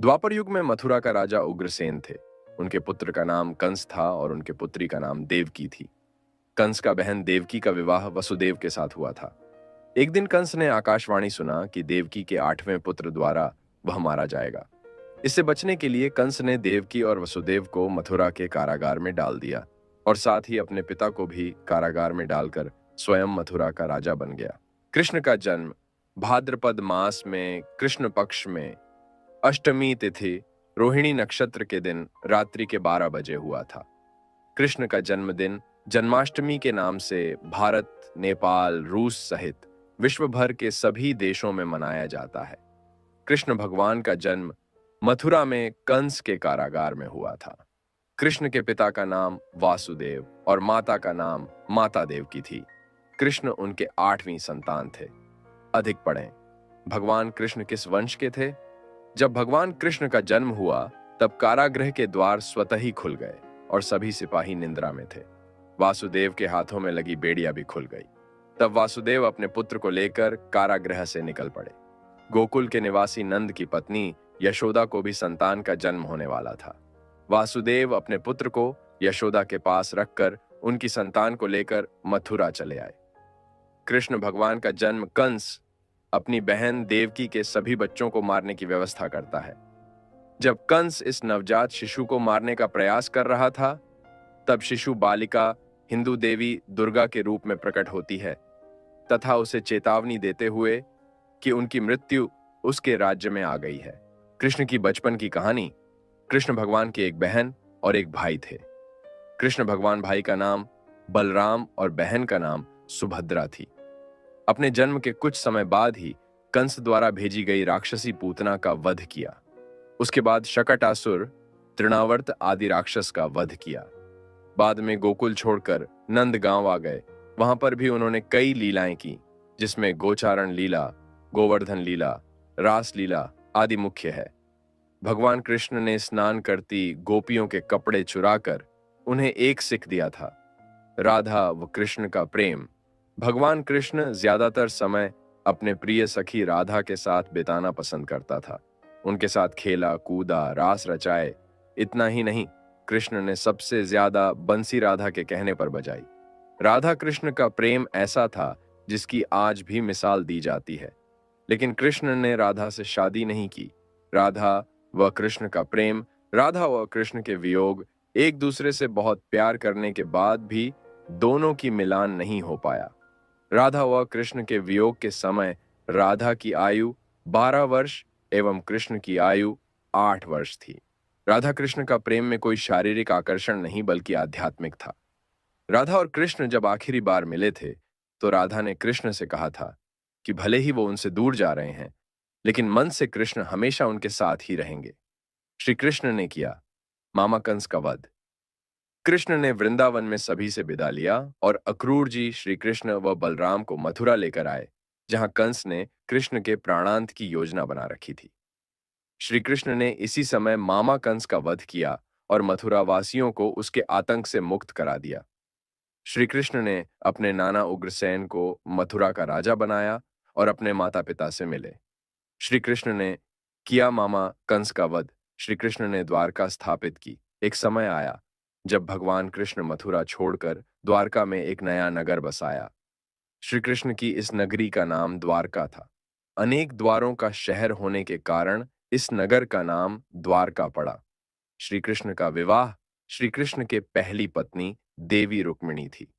द्वापर युग में मथुरा का राजा उग्रसेन थे। उनके पुत्र का नाम कंस था और उनके पुत्री का नाम देवकी थी। कंस का बहन देवकी का विवाह वसुदेव के साथ हुआ था। एक दिन कंस ने आकाशवाणी सुना कि देवकी के 8वें पुत्र द्वारा वह मारा जाएगा। इससे बचने के लिए कंस ने देवकी और वसुदेव को मथुरा के कारागार में डाल दिया और साथ ही अपने पिता को भी कारागार में डालकर स्वयं मथुरा का राजा बन गया। कृष्ण का जन्म भाद्रपद मास में कृष्ण पक्ष में अष्टमी तिथि रोहिणी नक्षत्र के दिन रात्रि के 12 बजे हुआ था। कृष्ण का जन्मदिन जन्माष्टमी के नाम से भारत, नेपाल, रूस सहित विश्व भर के सभी देशों में मनाया जाता है। कृष्ण भगवान का जन्म मथुरा में कंस के कारागार में हुआ था। कृष्ण के पिता का नाम वासुदेव और माता का नाम माता देवकी थी। कृष्ण उनके 8वीं संतान थे। अधिक पढ़ें। भगवान कृष्ण किस वंश के थे? जब भगवान कृष्ण का जन्म हुआ तब कारागृह के द्वार स्वतः ही खुल गए और सभी सिपाही निंद्रा में थे। वासुदेव के हाथों में लगी बेड़ियां भी खुल गई। तब वासुदेव अपने पुत्र को लेकर कारागृह से निकल पड़े। गोकुल के निवासी नंद की पत्नी यशोदा को भी संतान का जन्म होने वाला था। वासुदेव अपने पुत्र को यशोदा के पास रखकर उनकी संतान को लेकर मथुरा चले आए। कृष्ण भगवान का जन्म कंस अपनी बहन देवकी के सभी बच्चों को मारने की व्यवस्था करता है। जब कंस इस नवजात शिशु को मारने का प्रयास कर रहा था, तब शिशु बालिका हिंदू देवी दुर्गा के रूप में प्रकट होती है तथा उसे चेतावनी देते हुए कि उनकी मृत्यु उसके राज्य में आ गई है। कृष्ण की बचपन की कहानी। कृष्ण भगवान की एक बहन और एक भाई थे। कृष्ण भगवान भाई का नाम बलराम और बहन का नाम सुभद्रा थी। अपने जन्म के कुछ समय बाद ही कंस द्वारा भेजी गई राक्षसी पूतना का वध किया। उसके बाद शकटासुर, तृणावर्त आदि राक्षस का वध किया। बाद में गोकुल छोड़कर नंद गांव आ गए। वहां पर भी उन्होंने कई लीलाएं की, जिसमें गोचारण लीला, गोवर्धन लीला, रास लीला आदि मुख्य है। भगवान कृष्ण ने स्नान करती गोपियों के कपड़े चुराकर उन्हें एक सिख दिया था। राधा व कृष्ण का प्रेम। भगवान कृष्ण ज्यादातर समय अपने प्रिय सखी राधा के साथ बिताना पसंद करता था। उनके साथ खेला कूदा, रास रचाए। इतना ही नहीं, कृष्ण ने सबसे ज्यादा बंसी राधा के कहने पर बजाई। राधा कृष्ण का प्रेम ऐसा था जिसकी आज भी मिसाल दी जाती है। लेकिन कृष्ण ने राधा से शादी नहीं की। राधा व कृष्ण का प्रेम, राधा व कृष्ण के वियोग, एक दूसरे से बहुत प्यार करने के बाद भी दोनों की मिलान नहीं हो पाया। राधा व कृष्ण के वियोग के समय राधा की आयु 12 वर्ष एवं कृष्ण की आयु 8 वर्ष थी। राधा कृष्ण का प्रेम में कोई शारीरिक आकर्षण नहीं बल्कि आध्यात्मिक था। राधा और कृष्ण जब आखिरी बार मिले थे तो राधा ने कृष्ण से कहा था कि भले ही वो उनसे दूर जा रहे हैं, लेकिन मन से कृष्ण हमेशा उनके साथ ही रहेंगे। श्री कृष्ण ने किया मामा कंस का वध। कृष्ण ने वृंदावन में सभी से विदा लिया और अक्रूर जी श्री कृष्ण व बलराम को मथुरा लेकर आए, जहां कंस ने कृष्ण के प्राणांत की योजना बना रखी थी। श्री कृष्ण ने इसी समय मामा कंस का वध किया और मथुरा वासियों को उसके आतंक से मुक्त करा दिया। श्री कृष्ण ने अपने नाना उग्रसेन को मथुरा का राजा बनाया और अपने माता पिता से मिले। श्री कृष्ण ने किया मामा कंस का वध। श्री कृष्ण ने द्वारका स्थापित की। एक समय आया जब भगवान कृष्ण मथुरा छोड़कर द्वारका में एक नया नगर बसाया। श्री कृष्ण की इस नगरी का नाम द्वारका था। अनेक द्वारों का शहर होने के कारण इस नगर का नाम द्वारका पड़ा। श्री कृष्ण का विवाह श्री कृष्ण के पहली पत्नी देवी रुक्मिणी थी।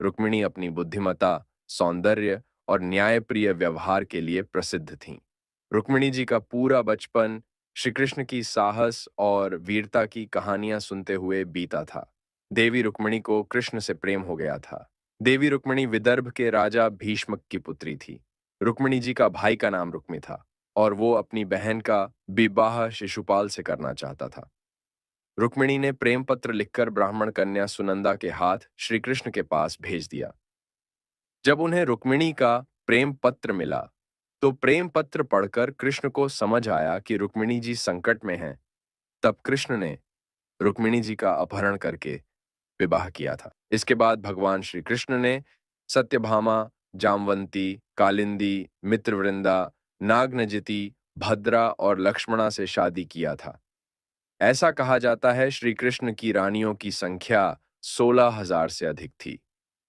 रुक्मिणी अपनी बुद्धिमता, सौंदर्य और न्यायप्रिय व्यवहार के लिए प्रसिद्ध थीं। रुक्मिणी जी का पूरा बचपन श्री कृष्ण की साहस और वीरता की कहानियां सुनते हुए बीता था। देवी रुक्मिणी को कृष्ण से प्रेम हो गया था। देवी रुक्मिणी विदर्भ के राजा भीष्मक की पुत्री थी। रुक्मिणी जी का भाई का नाम रुक्मी था और वो अपनी बहन का विवाह शिशुपाल से करना चाहता था। रुक्मिणी ने प्रेम पत्र लिखकर ब्राह्मण कन्या सुनंदा के हाथ श्री कृष्ण के पास भेज दिया। जब उन्हें रुक्मिणी का प्रेम पत्र मिला तो प्रेम पत्र पढ़कर कृष्ण को समझ आया कि रुक्मिणी जी संकट में हैं। तब कृष्ण ने रुक्मिणी जी का अपहरण करके विवाह किया था। इसके बाद भगवान श्री कृष्ण ने सत्यभामा, जामवंती, कालिंदी, मित्रवृंदा, नागनजिती, भद्रा और लक्ष्मणा से शादी किया था। ऐसा कहा जाता है श्री कृष्ण की रानियों की संख्या 16,000 से अधिक थी।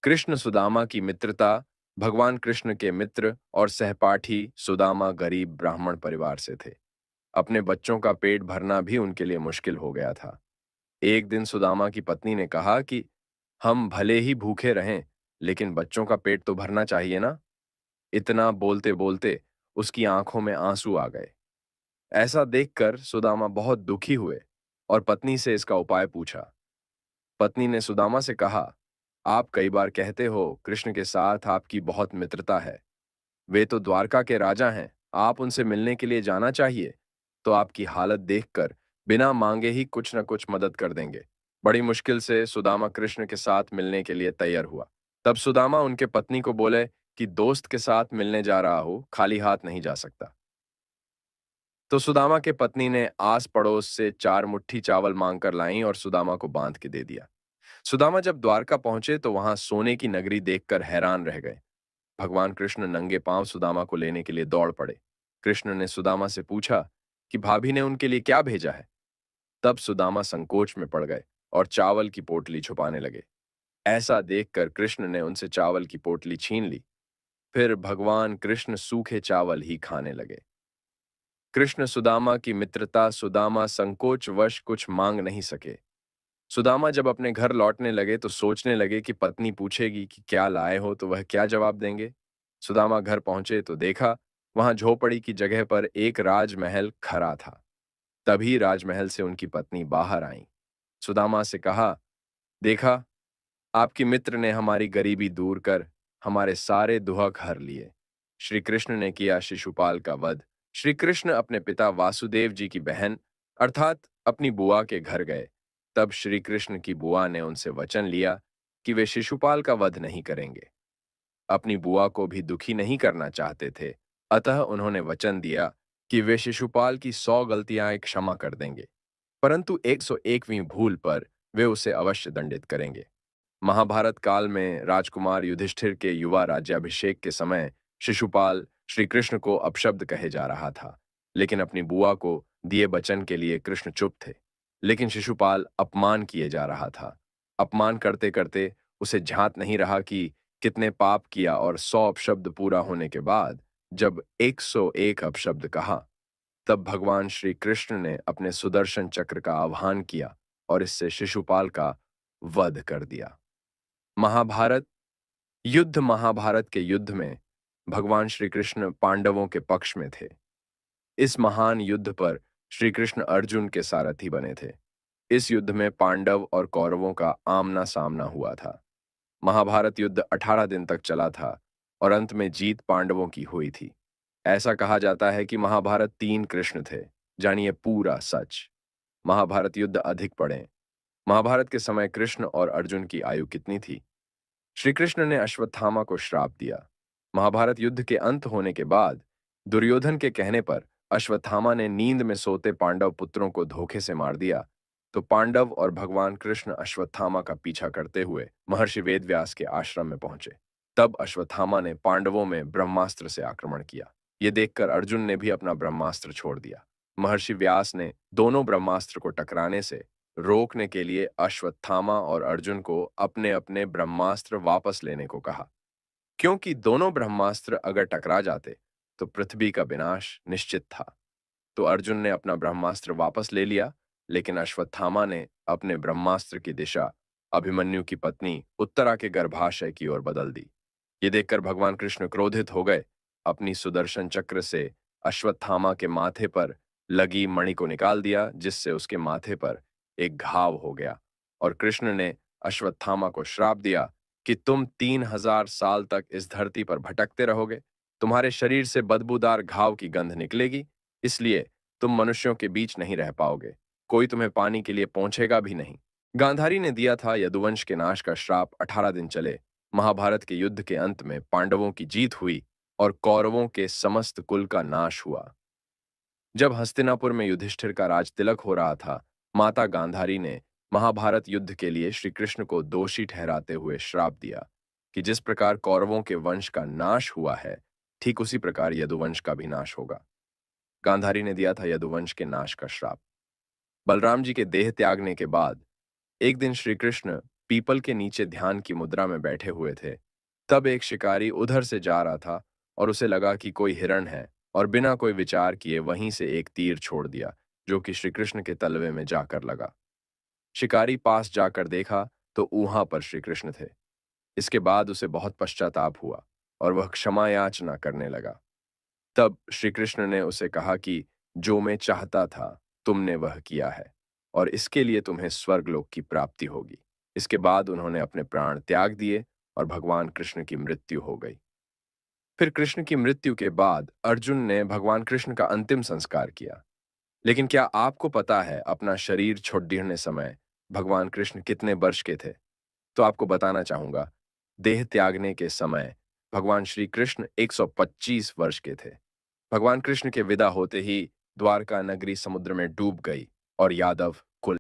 कृष्ण सुदामा की मित्रता। भगवान कृष्ण के मित्र और सहपाठी सुदामा गरीब ब्राह्मण परिवार से थे। अपने बच्चों का पेट भरना भी उनके लिए मुश्किल हो गया था। एक दिन सुदामा की पत्नी ने कहा कि हम भले ही भूखे रहें, लेकिन बच्चों का पेट तो भरना चाहिए ना। इतना बोलते बोलते उसकी आंखों में आंसू आ गए। ऐसा देखकर सुदामा बहुत दुखी हुए और पत्नी से इसका उपाय पूछा। पत्नी ने सुदामा से कहा, आप कई बार कहते हो कृष्ण के साथ आपकी बहुत मित्रता है। वे तो द्वारका के राजा हैं, आप उनसे मिलने के लिए जाना चाहिए, तो आपकी हालत देखकर बिना मांगे ही कुछ न कुछ मदद कर देंगे। बड़ी मुश्किल से सुदामा कृष्ण के साथ मिलने के लिए तैयार हुआ। तब सुदामा उनके पत्नी को बोले कि दोस्त के साथ मिलने जा रहा हो, खाली हाथ नहीं जा सकता। तो सुदामा के पत्नी ने आस पड़ोस से 4 मुट्ठी चावल मांगकर लाई और सुदामा को बांध के दे दिया। सुदामा जब द्वारका पहुंचे तो वहां सोने की नगरी देखकर हैरान रह गए। भगवान कृष्ण नंगे पांव सुदामा को लेने के लिए दौड़ पड़े। कृष्ण ने सुदामा से पूछा कि भाभी ने उनके लिए क्या भेजा है। तब सुदामा संकोच में पड़ गए और चावल की पोटली छुपाने लगे। ऐसा देखकर कृष्ण ने उनसे चावल की पोटली छीन ली। फिर भगवान कृष्ण सूखे चावल ही खाने लगे। कृष्ण सुदामा की मित्रता। सुदामा संकोचवश कुछ मांग नहीं सके। सुदामा जब अपने घर लौटने लगे तो सोचने लगे कि पत्नी पूछेगी कि क्या लाए हो तो वह क्या जवाब देंगे। सुदामा घर पहुंचे तो देखा वहां झोपड़ी की जगह पर एक राजमहल खड़ा था। तभी राजमहल से उनकी पत्नी बाहर आई। सुदामा से कहा, देखा, आपके मित्र ने हमारी गरीबी दूर कर हमारे सारे दुख हर लिए। श्री कृष्ण ने किया शिशुपाल का वध। श्री कृष्ण अपने पिता वासुदेव जी की बहन अर्थात अपनी बुआ के घर गए। तब श्री कृष्ण की बुआ ने उनसे वचन लिया कि वे शिशुपाल का वध नहीं करेंगे। अपनी बुआ को भी दुखी नहीं करना चाहते थे, अतः उन्होंने वचन दिया कि वे शिशुपाल की 100 गलतियां क्षमा कर देंगे, परंतु 101वीं भूल पर वे उसे अवश्य दंडित करेंगे। महाभारत काल में राजकुमार युधिष्ठिर के युवा राज्याभिषेक के समय शिशुपाल श्री कृष्ण को अपशब्द कहे जा रहा था, लेकिन अपनी बुआ को दिए वचन के लिए कृष्ण चुप थे। लेकिन शिशुपाल अपमान किए जा रहा था। अपमान करते करते उसे झांत नहीं रहा कि कितने पाप किया और 100 अपशब्द पूरा होने के बाद जब 101 अपशब्द कहा, तब भगवान श्री कृष्ण ने अपने सुदर्शन चक्र का आह्वान किया और इससे शिशुपाल का वध कर दिया। महाभारत युद्ध। महाभारत के युद्ध में भगवान श्री कृष्ण पांडवों के पक्ष में थे। इस महान युद्ध पर श्री कृष्ण अर्जुन के सारथी बने थे। इस युद्ध में पांडव और कौरवों का आमना सामना हुआ था। महाभारत युद्ध 18 दिन तक चला था और अंत में जीत पांडवों की हुई थी। ऐसा कहा जाता है कि महाभारत 3 कृष्ण थे। जानिए पूरा सच। महाभारत युद्ध अधिक पढ़ें। महाभारत के समय कृष्ण और अर्जुन की आयु कितनी थी? श्री कृष्ण ने अश्वत्थामा को श्राप दिया। महाभारत युद्ध के अंत होने के बाद दुर्योधन के कहने पर अश्वत्थामा ने नींद में सोते पांडव पुत्रों को धोखे से मार दिया। तो पांडव और भगवान कृष्ण अश्वत्थामा का पीछा करते हुए महर्षि वेदव्यास के आश्रम में पहुंचे। तब अश्वत्थामा ने पांडवों में ब्रह्मास्त्र से आक्रमण किया। ये देखकर अर्जुन ने भी अपना ब्रह्मास्त्र छोड़ दिया। महर्षि व्यास ने दोनों ब्रह्मास्त्र को टकराने से रोकने के लिए अश्वत्थामा और अर्जुन को अपने अपने ब्रह्मास्त्र वापस लेने को कहा, क्योंकि दोनों ब्रह्मास्त्र अगर टकरा जाते तो पृथ्वी का विनाश निश्चित था। तो अर्जुन ने अपना ब्रह्मास्त्र वापस ले लिया, लेकिन अश्वत्थामा ने अपने ब्रह्मास्त्र की दिशा अभिमन्यु की पत्नी उत्तरा के गर्भाशय की ओर बदल दी। ये देखकर भगवान कृष्ण क्रोधित हो गए। अपनी सुदर्शन चक्र से अश्वत्थामा के माथे पर लगी मणि को निकाल दिया, जिससे उसके माथे पर एक घाव हो गया। और कृष्ण ने अश्वत्थामा को श्राप दिया कि तुम 3000 साल तक इस धरती पर भटकते रहोगे। तुम्हारे शरीर से बदबूदार घाव की गंध निकलेगी, इसलिए तुम मनुष्यों के बीच नहीं रह पाओगे। कोई तुम्हें पानी के लिए पहुंचेगा भी नहीं। गांधारी ने दिया था यदुवंश के नाश का श्राप। 18 दिन चले। महाभारत के युद्ध के अंत में पांडवों की जीत हुई और कौरवों के समस्त कुल का नाश हुआ। जब हस्तिनापुर में युधिष्ठिर का राज तिलक हो रहा था, माता गांधारी ने महाभारत युद्ध के लिए श्री कृष्ण को दोषी ठहराते हुए श्राप दिया कि जिस प्रकार कौरवों के वंश का नाश हुआ है, ठीक उसी प्रकार यदुवंश का भी नाश होगा। गांधारी ने दिया था यदुवंश के नाश का श्राप। बलराम जी के देह त्यागने के बाद एक दिन श्री कृष्ण पीपल के नीचे ध्यान की मुद्रा में बैठे हुए थे। तब एक शिकारी उधर से जा रहा था और उसे लगा कि कोई हिरण है, और बिना कोई विचार किए वहीं से एक तीर छोड़ दिया, जो कि श्री कृष्ण के तलवे में जाकर लगा। शिकारी पास जाकर देखा तो वहां पर श्री कृष्ण थे। इसके बाद उसे बहुत पश्चाताप हुआ और वह क्षमा याचना करने लगा। तब श्री कृष्ण ने उसे कहा कि जो मैं चाहता था तुमने वह किया है, और इसके लिए तुम्हें स्वर्गलोक की प्राप्ति होगी। इसके बाद उन्होंने अपने प्राण त्याग दिए और भगवान कृष्ण की मृत्यु हो गई। फिर कृष्ण की मृत्यु के बाद अर्जुन ने भगवान कृष्ण का अंतिम संस्कार किया। लेकिन क्या आपको पता है अपना शरीर छोड़ने समय भगवान कृष्ण कितने वर्ष के थे? तो आपको बताना चाहूंगा, देह त्यागने के समय भगवान श्री कृष्ण 125 वर्ष के थे। भगवान कृष्ण के विदा होते ही द्वारका नगरी समुद्र में डूब गई और यादव